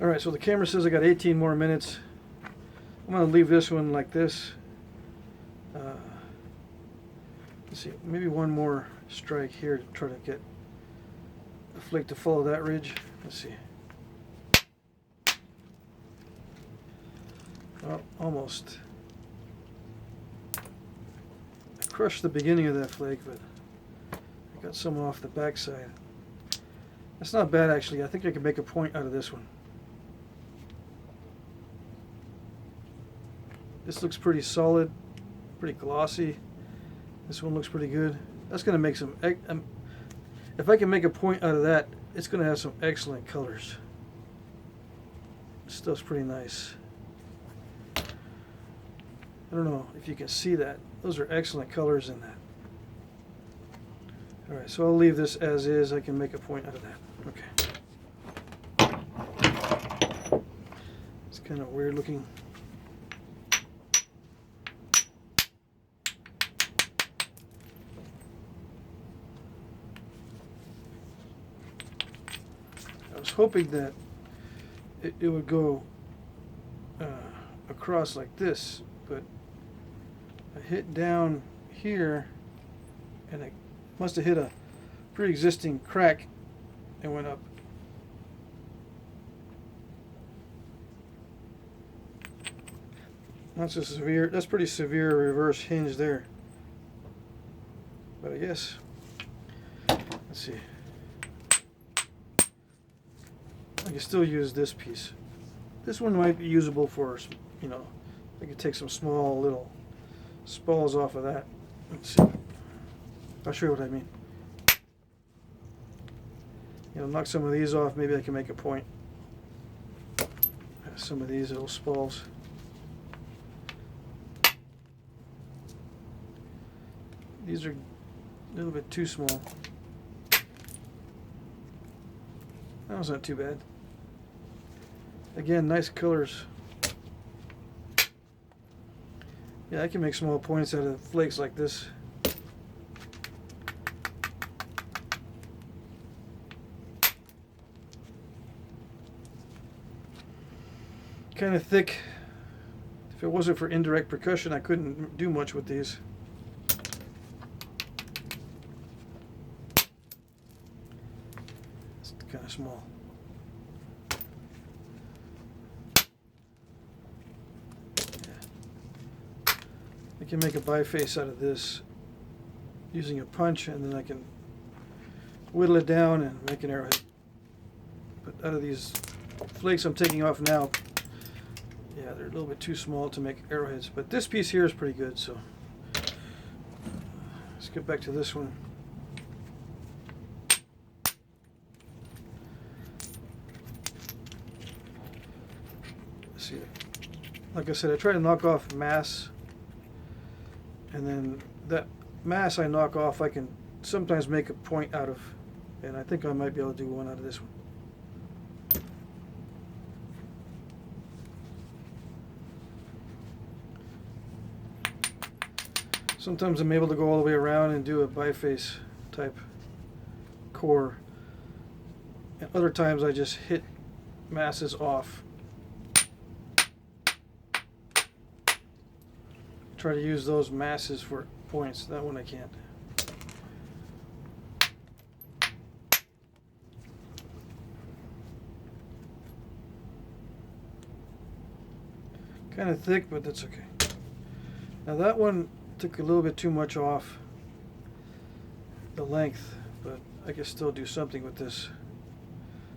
Alright, so the camera says I got 18 more minutes. I'm going to leave this one like this. Let's see, maybe one more strike here to try to get the flake to follow that ridge. Let's see. Well, almost. I crushed the beginning of that flake, but I got some off the backside. That's not bad, actually. I think I can make a point out of this one. This looks pretty solid, pretty glossy. This one looks pretty good. That's going to make some... if I can make a point out of that, it's going to have some excellent colors. This stuff's pretty nice. I don't know if you can see that. Those are excellent colors in that. Alright, so I'll leave this as is. I can make a point out of that. Okay. It's kind of weird looking. I was hoping that it would go across like this, but I hit down here and it must have hit a pre-existing crack and went up. That's a severe, that's pretty severe reverse hinge there. But I guess, let's see. I can still use this piece. This one might be usable for, you know, I could take some small little spalls off of that. Let's see. I'll show you what I mean. You know, knock some of these off, maybe I can make a point. Some of these little spalls. These are a little bit too small. That was not too bad. Again, nice colors. Yeah, I can make small points out of flakes like this. Kind of thick. If it wasn't for indirect percussion, I couldn't do much with these. It's kind of small. I can make a biface out of this using a punch, and then I can whittle it down and make an arrowhead. But out of these flakes I'm taking off now, yeah, they're a little bit too small to make arrowheads. But this piece here is pretty good, so let's get back to this one. Let's see. Like I said, I try to knock off mass. And then that mass I knock off, I can sometimes make a point out of, and I think I might be able to do one out of this one. Sometimes I'm able to go all the way around and do a biface type core, and other times I just hit masses off. Try to use those masses for points. That one I can't. Kind of thick, but that's okay. Now that one took a little bit too much off the length, but I can still do something with this.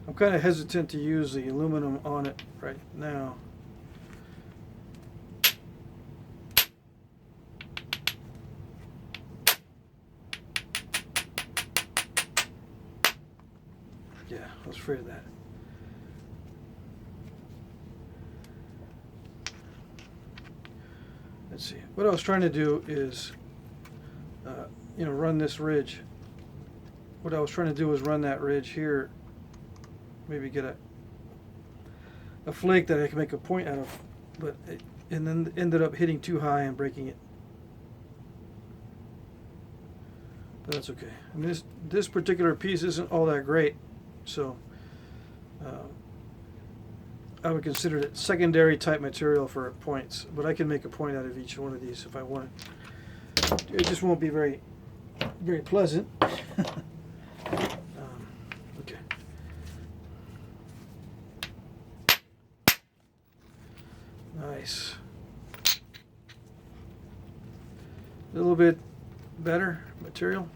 I'm kind of hesitant to use the aluminum on it right now. Yeah, I was afraid of that. Let's see. What I was trying to do is, you know, run this ridge. What I was trying to do was run that ridge here. Maybe get a flake that I can make a point out of, but and then ended up hitting too high and breaking it. But that's okay. I mean, this particular piece isn't all that great. So I would consider it secondary type material for points, but I can make a point out of each one of these if I want. It just won't be very pleasant. Okay. Nice. A little bit better material.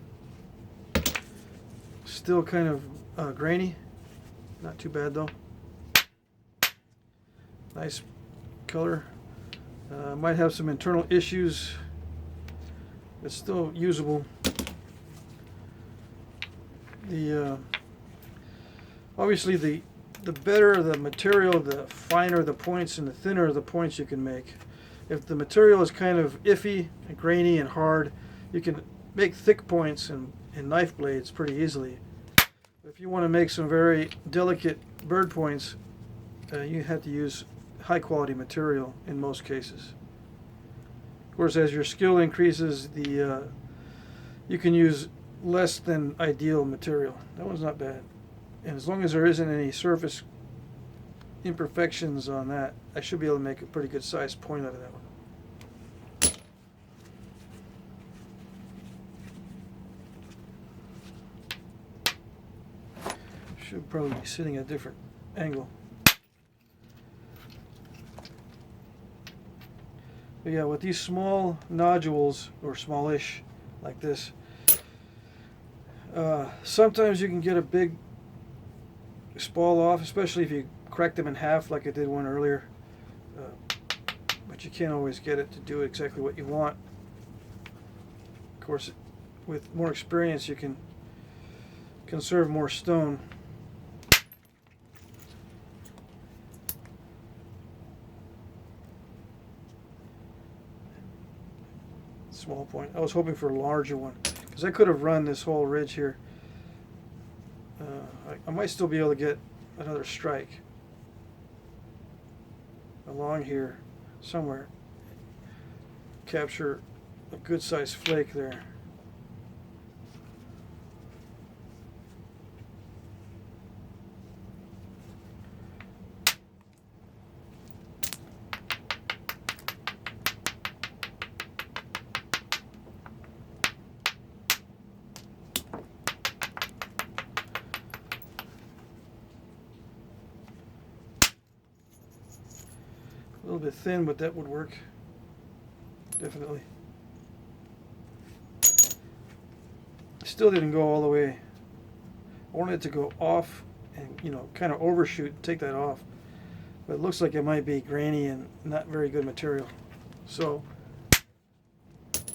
Still kind of grainy. Not too bad though. Nice color. Might have some internal issues. It's still usable. Obviously the better the material, the finer the points and the thinner the points you can make. If the material is kind of iffy and grainy and hard, you can make thick points and knife blades pretty easily. If you want to make some very delicate bird points, you have to use high quality material in most cases. Of course, as your skill increases, you can use less than ideal material. That one's not bad. And as long as there isn't any surface imperfections on that, I should be able to make a pretty good sized point out of that one. Should probably be sitting at a different angle. But yeah, with these small nodules, or smallish, like this, sometimes you can get a big spall off, especially if you crack them in half like I did one earlier. But you can't always get it to do exactly what you want. Of course, with more experience, you can conserve more stone. Small point. I was hoping for a larger one because I could have run this whole ridge here. I might still be able to get another strike along here somewhere. Capture a good sized flake there. A little bit thin, but that would work. Definitely. Still didn't go all the way. I wanted it to go off and, you know, kind of overshoot and take that off. But it looks like it might be grainy and not very good material. So,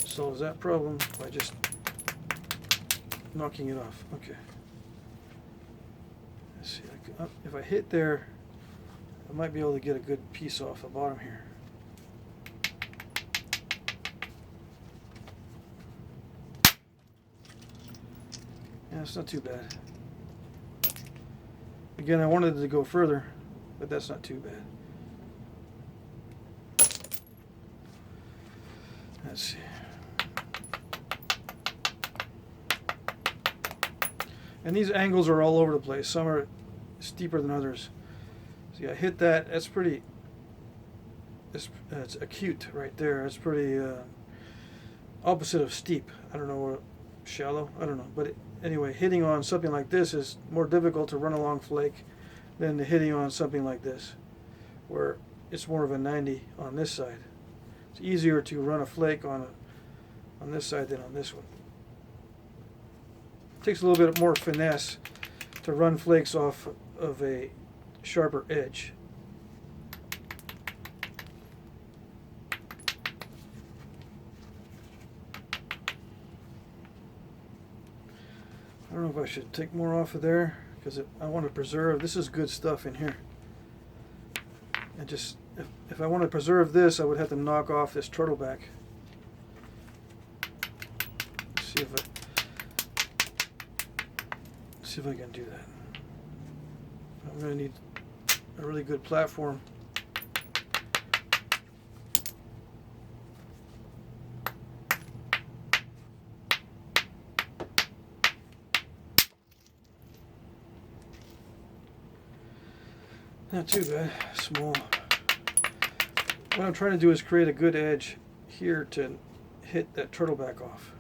solves that problem by just knocking it off. Okay. Let's see. If I hit there, I might be able to get a good piece off the bottom here. Yeah, it's not too bad. Again, I wanted it to go further, but that's not too bad. Let's see. And these angles are all over the place. Some are steeper than others. See, I hit that. That's pretty. It's acute right there. It's pretty opposite of steep. I don't know what shallow. I don't know. But anyway, hitting on something like this is more difficult to run along flake than hitting on something like this, where it's more of a 90 on this side. It's easier to run a flake on this side than on this one. It takes a little bit more finesse to run flakes off of a sharper edge. I don't know if I should take more off of there because I want to preserve. This is good stuff in here. And just if I want to preserve this, I would have to knock off this turtleback. See if I can do that. I'm going to need a really good platform. Not too bad, small. What I'm trying to do is create a good edge here to hit that turtle back off.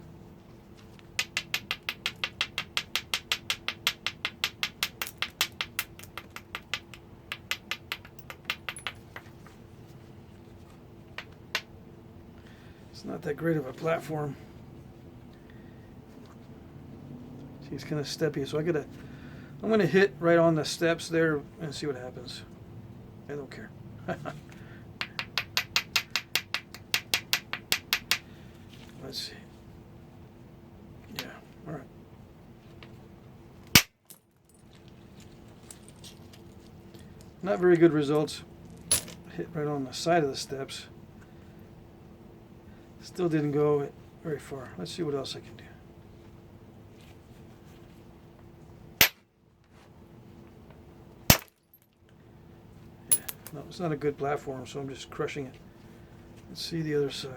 It's not that great of a platform. See, it's kind of steppy, so I'm gonna hit right on the steps there and see what happens. I don't care. Let's see. Yeah, all right. Not very good results. Hit right on the side of the steps. Still didn't go very far. Let's see what else I can do. Yeah, no, it's not a good platform, so I'm just crushing it. Let's see the other side.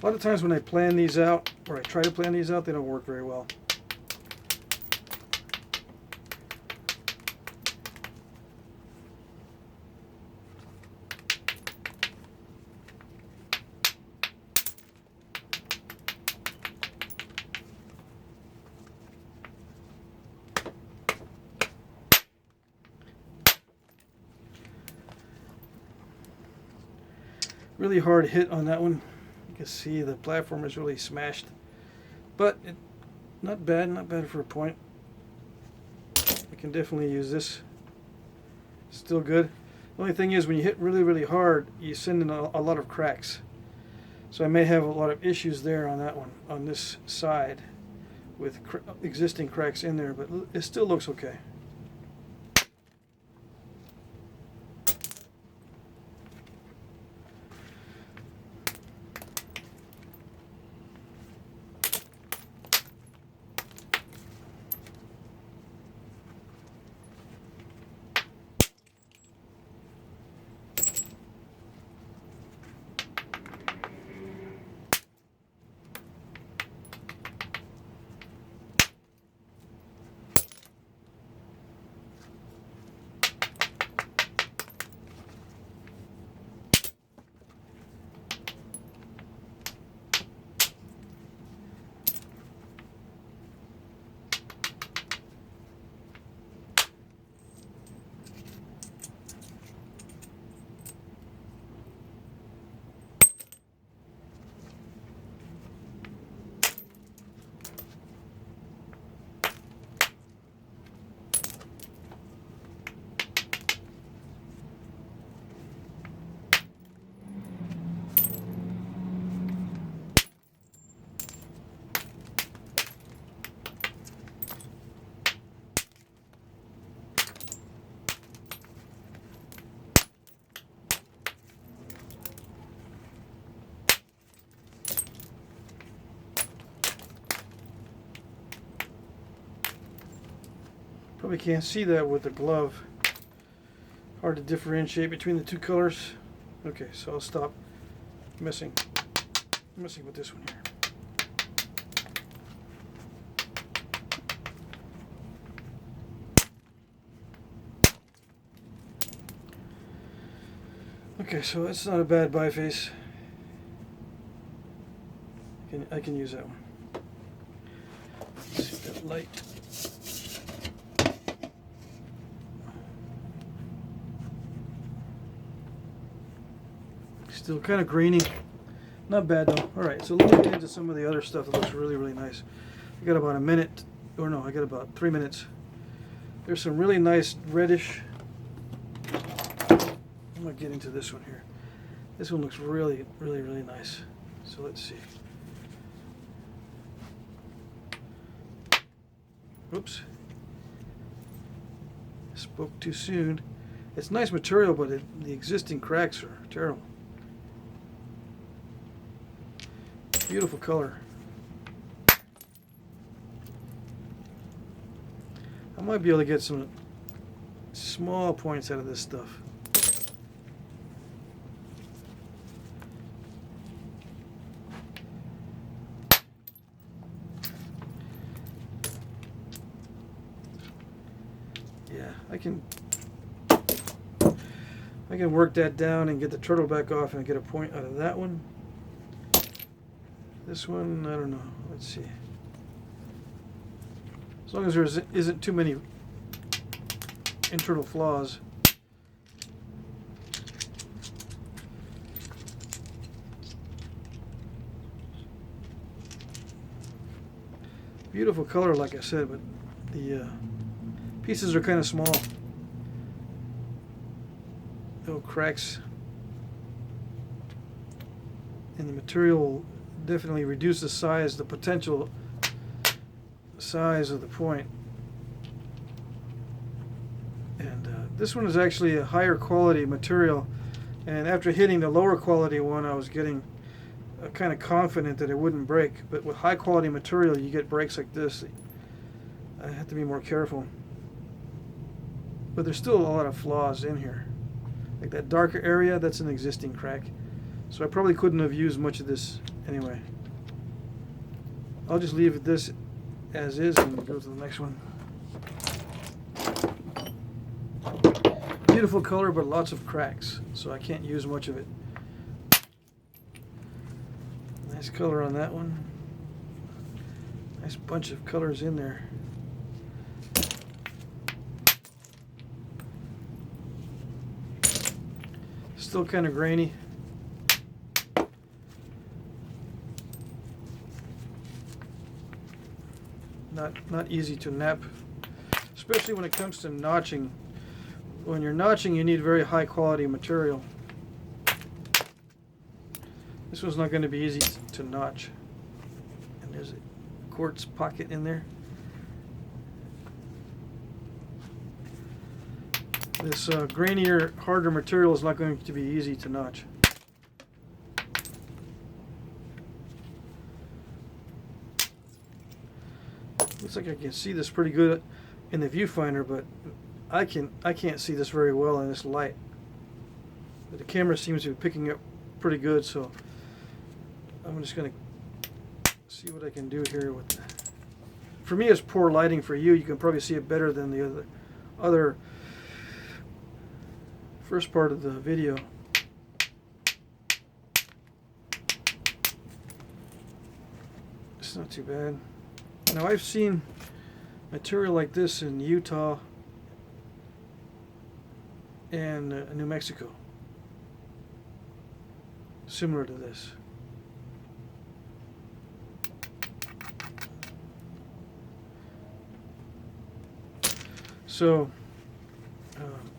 A lot of times when I plan these out, or I try to plan these out, they don't work very well. Really hard hit on that one. You can see the platform is really smashed, but not bad for a point. I can definitely use this. Still good. The only thing is when you hit really hard, you send in a lot of cracks. So I may have a lot of issues there on that one, on this side, with existing cracks in there, but it still looks okay. Probably can't see that with the glove. Hard to differentiate between the two colors. Okay, so I'll stop messing with this one here. Okay, so that's not a bad biface. I can use that one. Let's see that light. Still kind of grainy. Not bad though. Alright, so let me get into some of the other stuff that looks really nice. I got about a minute, or no, I got about 3 minutes. There's some really nice reddish. I'm going to get into this one here. This one looks really nice. So let's see. Oops. Spoke too soon. It's nice material, but the existing cracks are terrible. Beautiful color. I might be able to get some small points out of this stuff. Yeah, I can work that down and get the turtle back off and get a point out of that one. This one, I don't know. Let's see. As long as there isn't too many internal flaws. Beautiful color, like I said, but the pieces are kind of small. Little cracks in the material definitely reduce the size, the potential size of the point. And this one is actually a higher quality material, and after hitting the lower quality one, I was getting kind of confident that it wouldn't break. But with high quality material, you get breaks like this. I have to be more careful. But there's still a lot of flaws in here. Like that darker area, that's an existing crack. So I probably couldn't have used much of this anyway. I'll just leave this as is and go to the next one. Beautiful color, but lots of cracks, so I can't use much of it. Nice color on that one. Nice bunch of colors in there. Still kind of grainy. Not easy to nap, especially when it comes to notching. When you're notching, you need very high quality material. This one's not going to be easy to notch. And there's a quartz pocket in there. This grainier, harder material is not going to be easy to notch. Looks like I can see this pretty good in the viewfinder, but I can't see this very well in this light. But the camera seems to be picking up pretty good, so I'm just going to see what I can do here with that. For me, it's poor lighting. For you, you can probably see it better than the other first part of the video. It's not too bad. Now, I've seen material like this in Utah and New Mexico, similar to this. So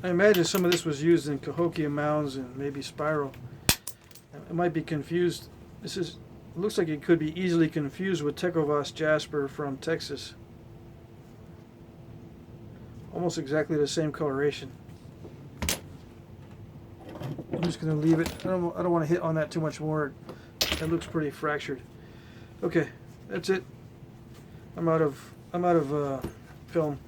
I imagine some of this was used in Cahokia mounds and maybe spiral. It might be confused. It looks like it could be easily confused with Tecovas jasper from Texas. Almost exactly the same coloration. I'm just going to leave it. I don't want to hit on that too much more. It looks pretty fractured. Okay, that's it. I'm out of film.